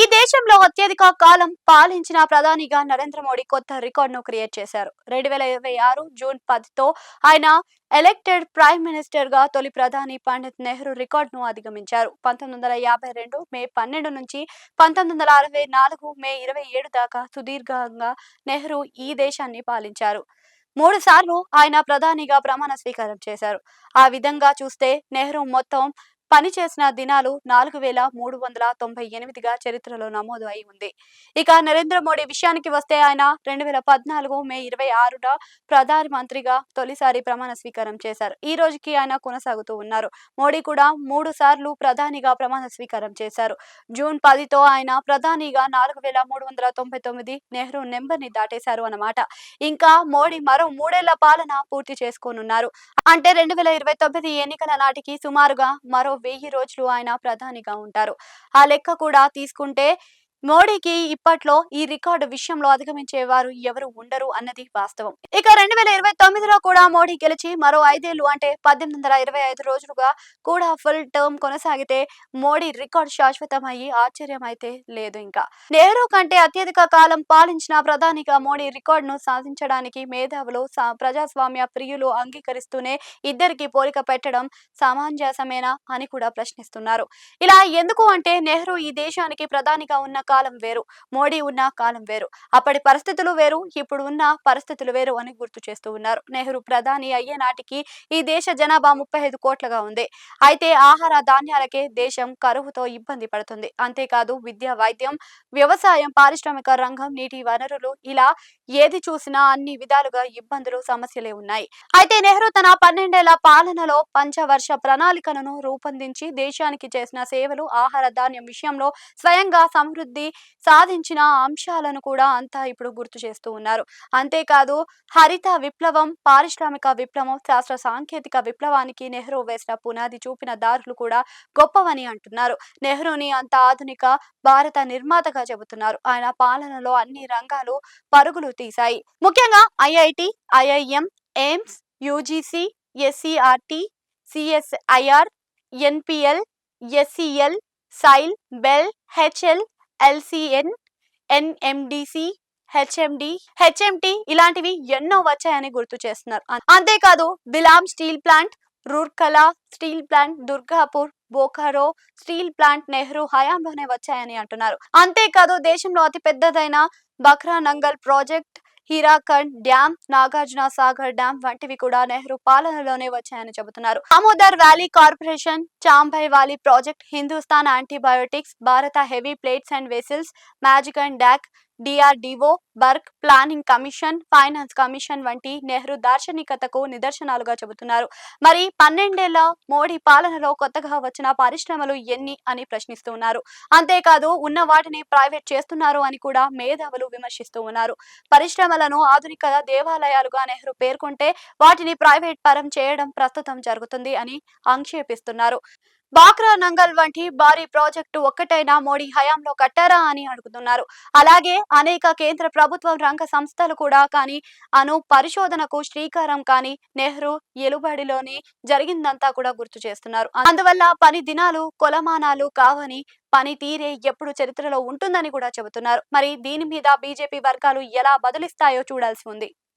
ఈ దేశంలో అత్యధిక కాలం పాలించిన ప్రధానిగా నరేంద్ర మోడీ కొత్త రికార్డును క్రియేట్ చేశారు. 2026 జూన్ 10తో ఆయన ఎలెక్టెడ్ ప్రైమ్ మినిస్టర్ గా తొలి ప్రధాని పండిత్ నెహ్రూ రికార్డును అధిగమించారు. 1952 మే 12 నుంచి 1964 మే 27 దాకా సుదీర్ఘంగా నెహ్రూ ఈ దేశాన్ని పాలించారు. 3 సార్లు ఆయన ప్రధానిగా ప్రమాణ స్వీకారం చేశారు. ఆ విధంగా చూస్తే నెహ్రూ మొత్తం పనిచేసిన దినాలు 4398గా చరిత్రలో నమోదు అయి ఉంది. ఇక నరేంద్ర మోడీ విషయానికి వస్తే ఆయన 2014 మే 26న ప్రధానమంత్రిగా తొలిసారి ప్రమాణ స్వీకారం చేశారు. ఈ రోజుకి ఆయన కొనసాగుతూ ఉన్నారు. మోడీ కూడా 3 సార్లు ప్రధానిగా ప్రమాణ స్వీకారం చేశారు. జూన్ 10తో ఆయన ప్రధానిగా 4399 నెహ్రూ నెంబర్ని దాటేశారు అన్నమాట. ఇంకా మోడీ మరో 3 ఏళ్ల పాలన పూర్తి చేసుకోనున్నారు. అంటే 2029 ఎన్నికల నాటికి సుమారుగా మరో 1000 రోజులు ఆయన ప్రధానిగా ఉంటారు. ఆ లెక్క కూడా తీసుకుంటే మోడీకి ఇప్పట్లో ఈ రికార్డు విషయంలో అధిగమించేవారు ఎవరు ఉండరు అన్నది వాస్తవం. ఇక 2029లో కూడా మోడీ గెలిచి మరో 5 ఏళ్లు అంటే 1825 రోజులుగా కూడా ఫుల్ టర్మ్ కొనసాగితే మోడీ రికార్డు శాశ్వతమయ్యి ఆశ్చర్యం అయితే లేదు. ఇంకా నెహ్రూ కంటే అత్యధిక కాలం పాలించిన ప్రధానిగా మోడీ రికార్డును సాధించడానికి మేధావులు ప్రజాస్వామ్య ప్రియులు అంగీకరిస్తూనే ఇద్దరికి పోలిక పెట్టడం సమంజసమేనా అని కూడా ప్రశ్నిస్తున్నారు. ఇలా ఎందుకు అంటే నెహ్రూ ఈ దేశానికి ప్రధానిగా ఉన్న కాలం వేరు, మోడీ ఉన్న కాలం వేరు, అప్పటి పరిస్థితులు వేరు, ఇప్పుడు ఉన్న పరిస్థితులు వేరు అని గుర్తు చేస్తూ ఉన్నారు. నెహ్రూ ప్రధాని అయ్యే నాటికి ఈ దేశ జనాభా 35 కోట్లుగా ఉంది. అయితే ఆహార ధాన్యాలకే దేశం కరువుతో ఇబ్బంది పడుతుంది. అంతేకాదు విద్య, వైద్యం, వ్యవసాయం, పారిశ్రామిక రంగం, నీటి వనరులు ఇలా ఏది చూసినా అన్ని విధాలుగా ఇబ్బందులు, సమస్యలే ఉన్నాయి. అయితే నెహ్రూ తన 12 ఏళ్ల పాలనలో పంచవర్ష ప్రణాళికలను రూపొందించి దేశానికి చేసిన సేవలు, ఆహార ధాన్యం విషయంలో స్వయంగా సమృద్ధి సాధించిన అంశాలను కూడా అంతా ఇప్పుడు గుర్తు చేస్తూ ఉన్నారు. అంతేకాదు హరిత విప్లవం, పారిశ్రామిక విప్లవం, శాస్త్ర సాంకేతిక విప్లవానికి నెహ్రూ వేసిన పునాది చూపిన దారులు కూడా గొప్పవని అంటున్నారు. నెహ్రూని అంత ఆధునిక భారత నిర్మాతగా చెబుతున్నారు. ఆయన పాలనలో అన్ని రంగాలు పరుగులు తీశాయి. ముఖ్యంగా IIT, IIM, AIIMS, UGC, SCERT, CSIR, NPL, SCL, సైల్, bell, HL, LCN, NMDC, HMD, HMT ఇలాంటివి ఎన్నో వచ్చాయని గుర్తు చేస్తున్నారు. అంతేకాదు Balaam steel plant, రూర్కలా steel plant, Durgapur, బోకారో steel plant Nehru హయాంలోనే వచ్చాయని అంటున్నారు. అంతేకాదు దేశంలో అతి పెద్దదైన బక్రానంగల్ project, Hirakhand dam, Nagarjuna Sagar dam వంటివి కూడా నెహ్రూ పాలనలోనే వచ్చాయని చెబుతున్నారు. Damodar valley corporation, చాంబై valley project, Hindustan antibiotics, భారత heavy plates and vessels, magic and డాక్, DRDO, BARC, planning commission, finance commission వంటి నెహ్రూ దార్శనికతకు నిదర్శనాలుగా చెబుతున్నారు. మరి 12 ఏళ్ల మోడీ పాలనలో కొత్తగా వచ్చిన పరిశ్రమలు ఎన్ని అని ప్రశ్నిస్తున్నారు. అంతేకాదు ఉన్న వాటిని ప్రైవేట్ చేస్తున్నారు అని కూడా మేధావులు విమర్శిస్తూ ఉన్నారు. పరిశ్రమలను ఆధునిక దేవాలయాలుగా నెహ్రూ పేర్కొంటే వాటిని ప్రైవేట్ పరం చేయడం ప్రస్తుతం జరుగుతుంది అని ఆక్షేపిస్తున్నారు. బాక్రా నంగల్ వంటి భారీ ప్రాజెక్టు ఒక్కటైనా మోడీ హయాంలో కట్టారా అని అడుగుతున్నారు. అలాగే అనేక కేంద్ర ప్రభుత్వ రంగ సంస్థలు కూడా కానీ పరిశోధనకు శ్రీకారం కానీ నెహ్రూ ఎలుబడిలోని జరిగిందంతా కూడా గుర్తు చేస్తున్నారు. అందువల్ల పని దినాలు కొలమానాలు కావని, పని తీరే ఎప్పుడు చరిత్రలో ఉంటుందని కూడా చెబుతున్నారు. మరి దీని మీద బీజేపీ వర్గాలు ఎలా బదులిస్తాయో చూడాల్సి ఉంది.